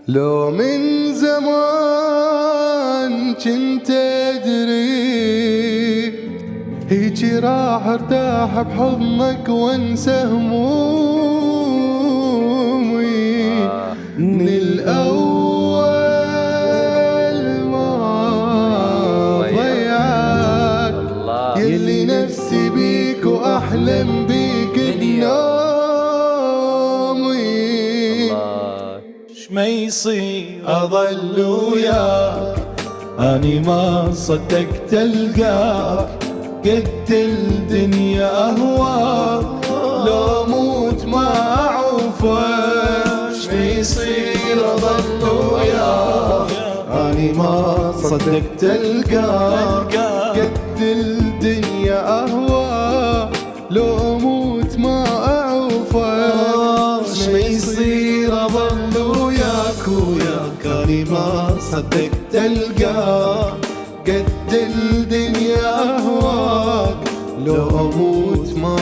لو من زمان كنت أدري هيجي راح ارتاح بحضنك وانسى همومي من الأول ما ضيعك يلي نفسي بيك وأحلم بيك اليوم. ما يصير أظل وياك أني ما صدقت ألقاك قد الدنيا أهواك لو موت ما أعوفك. ما يصير أظل وياك أني ما صدقت ألقاك قد الدنيا أهواك لو موت ما أعوفك. ما يصير أظل وياك أني ما صدقت ألقاك قد الدنيا أهواك لو أموت ما